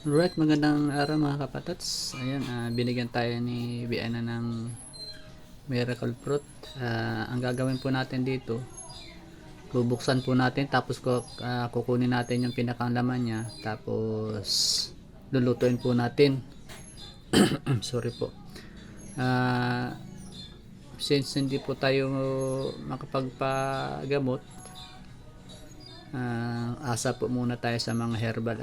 Alright, magandang araw mga kapatots. Ayan, binigyan tayo ni Biana ng miracle fruit. Ang gagawin po natin dito, bubuksan po natin tapos kukunin natin yung pinakang laman niya. Tapos lulutuin po natin. Sorry po. Ah, since hindi po tayo makapagpagamot, asa po muna tayo sa mga herbal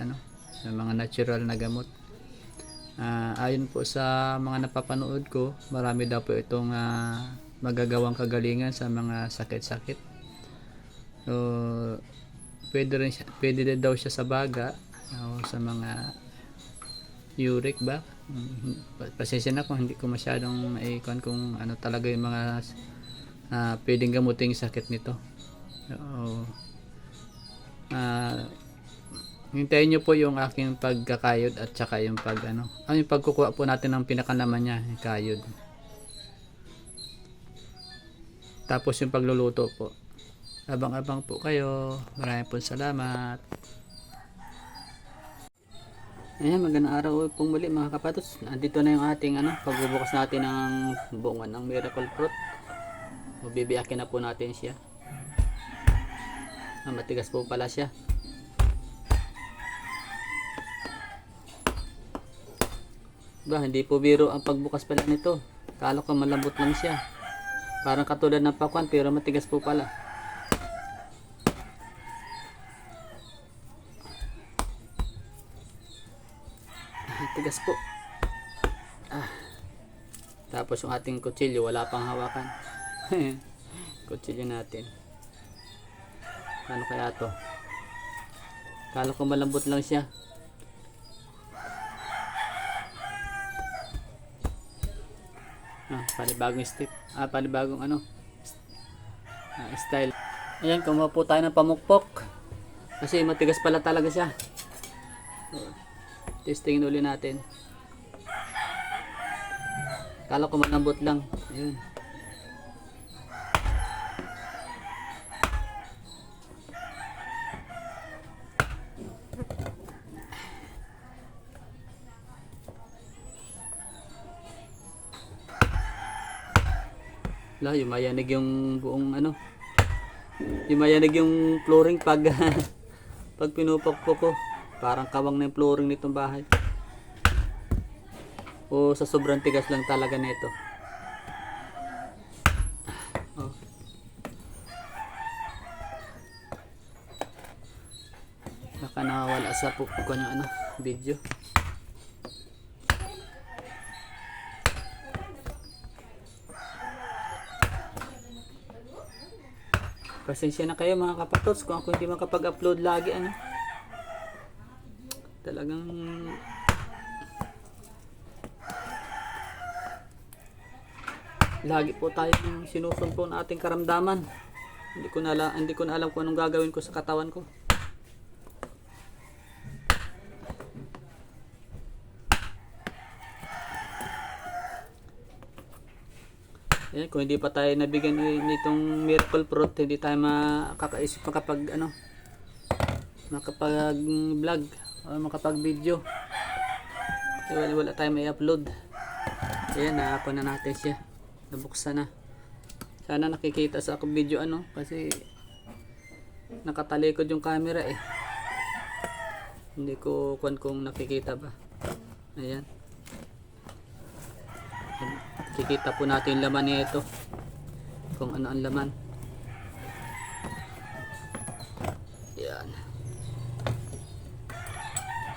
sa mga natural na gamot. Ayon po sa mga napapanood ko, marami daw po itong magagawang kagalingan sa mga sakit-sakit. So, pwede rin daw siya sa baga o sa mga uric ba. Pasensya na kung hindi ko masyadong maikon kung ano talaga yung mga pwedeng gamutin yung sakit nito. So, hintayin nyo po yung aking pagkakayod at saka yung yung pagkukuha po natin ng pinakalaman niya, yung kayod. Tapos yung pagluluto po. Abang-abang po kayo. Maraming po salamat. Ayan, magandang araw pong muli mga kapatos. Andito na yung ating pagbubukas natin ng bunga ng miracle fruit. Bibiyakin na po natin siya. Matigas po pala siya. Hindi po biro ang pagbukas pala nito. Kala ko malambot lang siya. Parang katulad ng pakwan pero matigas po pala. Tigas po. Tapos yung ating kutsilyo wala pang hawakan. Kutsilyo natin. Ano kaya to? Kala ko malambot lang siya. Panibagong step. Panibagong style. Ayan, kumuha po tayo ng pamukpok. Kasi matigas pala talaga siya. Testingin uli natin. Kala ko malambot lang. Ayun. Yumayanig yung buong yumayanig yung flooring pag pag pinupokpok ko. Parang kawang na yung flooring nitong bahay. O sa sobrang tigas lang talaga nito. Baka nakawala sa pupukon yung video. Pasensya na kayo mga kapatots kung ako hindi makapag-upload lagi talagang lagi po tayong sinusumpong ating karamdaman. Hindi ko na alam kung anong gagawin ko sa katawan ko. Ayan, kung hindi pa tayo nabigyan nitong miracle fruit, hindi tayo makakaisip makapag vlog o makapag video. Wala tayo may upload. Ayan, naapon na natin siya. Nabuksan na. Sana nakikita sa akong video kasi nakatalikod yung camera Hindi ko kung nakikita ba. Ayan. Kikita po natin yung laman nito. Kung ano ang laman. Ayan.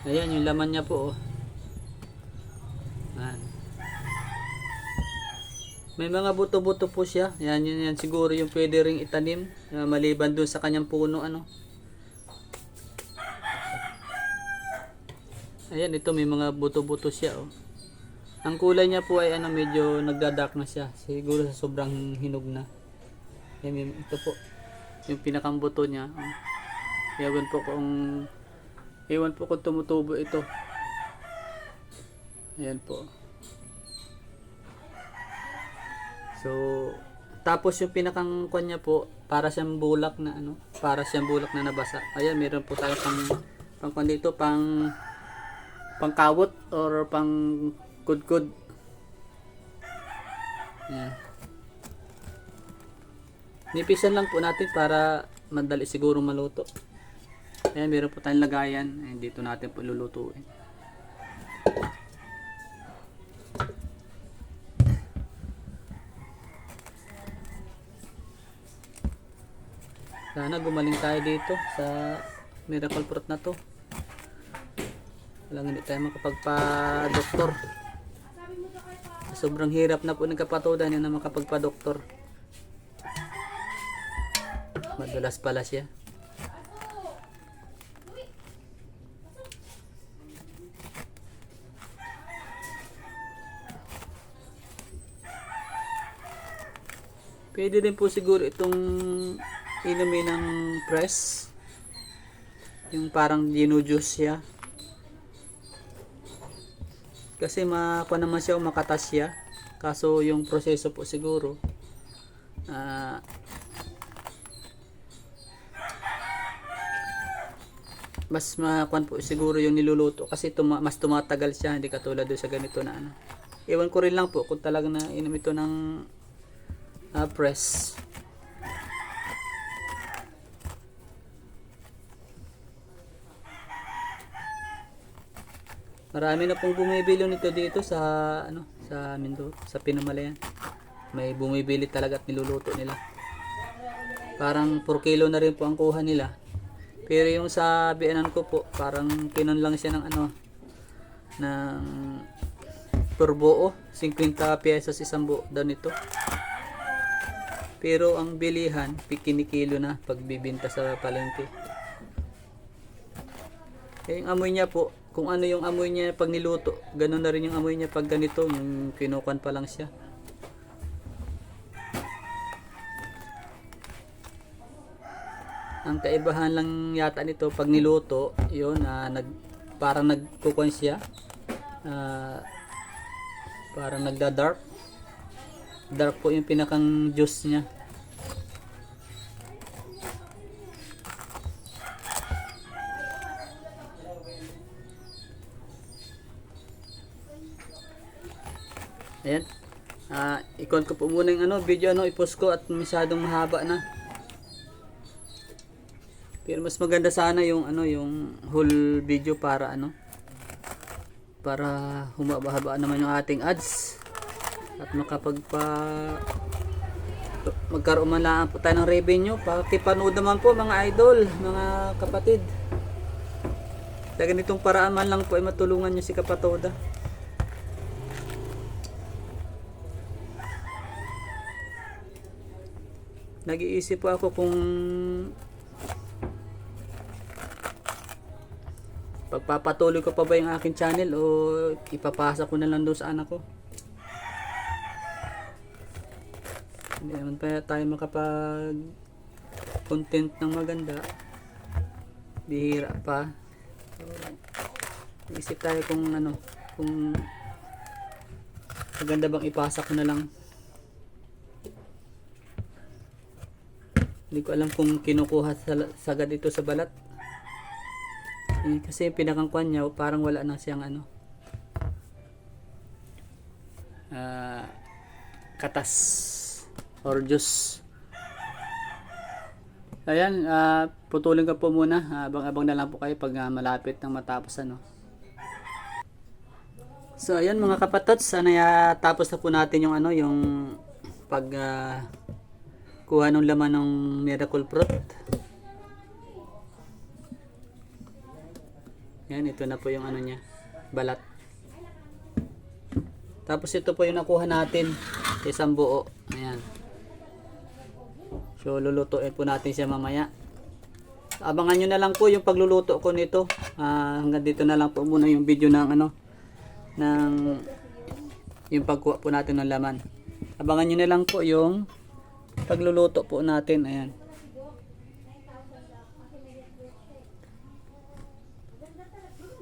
Ayan yung laman niya po Ayan. May mga buto-buto po siya. Yan siguro yung pwede ring itanim maliban dun sa kanyang puno Ayan, ito may mga buto-buto siya Ang kulay niya po ay medyo nagdadark na siya. Siguro sa sobrang hinog na. Ayan, ito po yung pinakang buto niya. Ewan po kung tumutubo ito. Ayan po. So, tapos yung pinakang kanya po, para siyang bulak na nabasa. Ayan, meron po tayo pang dito, pang pangkawot or pang kudkod. Ayan. Nipisan lang po natin para madali siguro maluto. Ayan, meron po tayong lagayan. Ayan, dito natin po lulutuin. Sana gumaling tayo dito sa miracle fruit na to. Walang hindi tayo makapagpa-doktor. Sobrang hirap na po ng kapatoda niya na makapagpa-doktor. Madulas pala siya. Pwede din po siguro itong inumin ng press. Yung parang ginujuice siya. Kasi makuha naman siya o makatas siya. Kaso yung proseso po siguro mas makuha po siguro yung niluluto. Kasi mas tumatagal siya. Hindi katulad doon sa ganito na ano. Ewan ko rin lang po kung talaga na inom ito ng press. Marami na pong bumibili nito dito sa sa Mindoro, sa Pinamalayan. May bumibili talaga at niluluto nila. Parang 4 kilo na rin po ang kuha nila. Pero yung sa bianan ko po, parang kinon lang siya ng ng per buo, 50 pesos isang buo daw nito. Pero ang bilihan, kinikilo na pagbibinta sa palengke. Eh, yung amoy niya po, kung ano yung amoy niya pag niluto, ganun na rin yung amoy niya pag ganito, yung kinukuan pa lang siya. Ang kaibahan lang yata nito pag niluto, yun, parang nagkukuan siya. Parang nagda-dark. Dark po yung pinakang juice niya. Ayan. I-con ko po muna yung video i-post ko at masyadong mahaba na. Pero mas maganda sana yung yung whole video para para humaba-haba naman yung ating ads at magkaroon man lang po tayo ng revenue. Pakipanood naman po mga idol, mga kapatid. Sa ganitong paraan man lang po ay matulungan nyo si Kapatoda. Nag-iisip po ako kung pagpapatuloy ko pa ba yung aking channel o ipapasa ko na lang doon sa anak ko. Hindi naman pa tayo makapag content ng maganda. Bihira pa. So, isip tayo kung kung maganda bang ipasa ko na lang. Hindi ko alam kung kinukuha sagad ito sa balat. Kasi yung pinakangkuan niya parang wala na siyang katas or juice. Ayan, putulin ko po muna. Abang-abang na lang po kayo pag malapit ng matapos So ayan mga kapatods, sana tapos na po natin yung yung pag kuha ng laman ng miracle fruit. Yan, ito na po yung niya, balat. Tapos ito po yung nakuha natin, isang buo. Ayan. So lulutuin po natin siya mamaya. Abangan nyo na lang po yung pagluluto ko nito. Hanggang dito na lang po muna yung video ng ng yung pagkuha po natin ng laman. Abangan nyo na lang po yung pagluluto po natin. Ayan.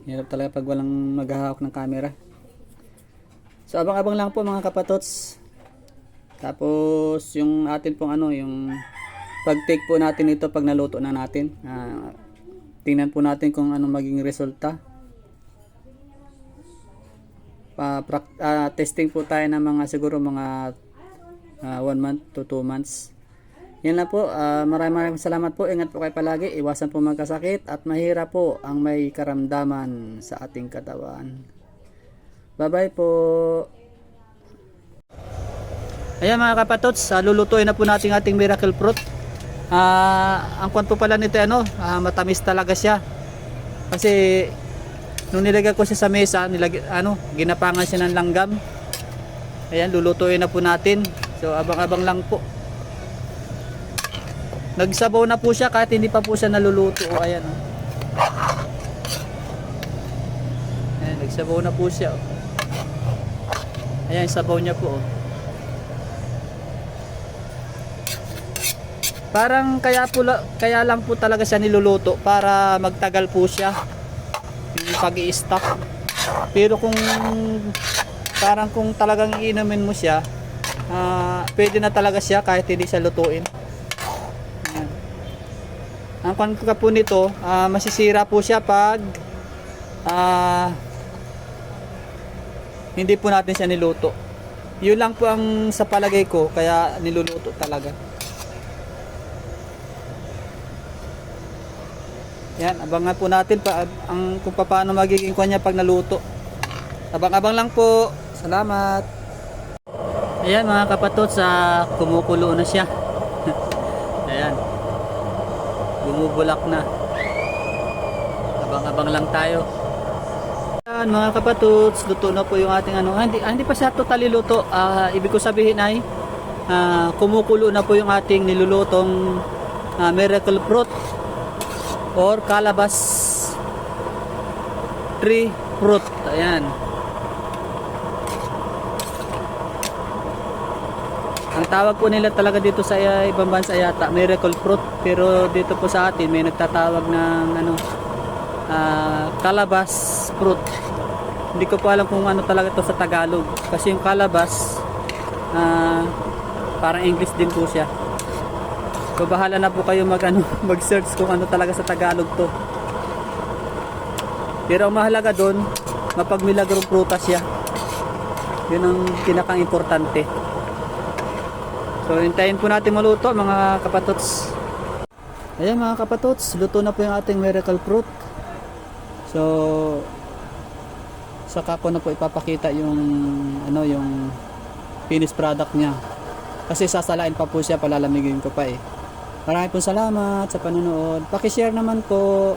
Hirap talaga pag walang maghahawak ng camera. So abang-abang lang po mga kapatots. Tapos yung atin pong yung pag-take po natin ito pag naluto na natin. Tingnan po natin kung anong maging resulta. testing po tayo ng mga siguro mga 1 month to 2 months. Yan lang po. Maraming salamat po. Ingat po kayo palagi. Iwasan po magkasakit at mahirap po ang may karamdaman sa ating katawan. Bye-bye po. Ayan mga kapatots, lulutuin na po natin ating miracle fruit. Ang kwan po pala nito matamis talaga siya. Kasi nung nilagay ko siya sa mesa, ginapangan siya ng langgam. Ayan, lulutuin na po natin. So abang-abang lang po. Nagsabaw na po siya kahit hindi pa po siya naluluto. Ayan. Ayan, nagsabaw na po siya. Ayan, sabaw niya po. Parang kaya lang po talaga siya niluluto para magtagal po siya yung pag-i-stock. Pero kung talagang iinumin mo siya, pwede na talaga siya kahit hindi siya lutuin. Ayan. Ang pangka po nito, masisira po siya pag hindi po natin siya niluto. Yun lang po ang sa palagay ko, kaya niluluto talaga. Yan, abangan po natin kung paano magiging kanya pag naluto. Abang-abang lang po. Salamat. Ayan mga kapatots, kumukulo na siya. Ayan. Bumubulak na. Abang-abang lang tayo. Ayan mga kapatots, luto na po yung ating hindi pa siya totally luto. Ibig ko sabihin ay kumukulo na po yung ating nilulutong miracle fruit or calabash tree fruit. Ayan. Ang tawag po nila talaga dito sa ibang bansa yata miracle fruit, pero dito po sa atin may nagtatawag ng calabash fruit. Hindi ko po alam kung ano talaga ito sa Tagalog, kasi yung calabash parang English din po siya. So bahala na po kayo mag-search kung ano talaga sa Tagalog to. Pero ang mahalaga doon, mapagmilagrong prutas siya. Yun ang pinakang importante. So hintayin po natin maluto mga kapatots. Ayan mga kapatots, luto na po yung ating miracle fruit. So saka ko na po ipapakita yung yung finished product niya. Kasi sasalain pa po siya, palalamigin ko pa eh. Maraming po salamat sa panonood. Paki-share naman po.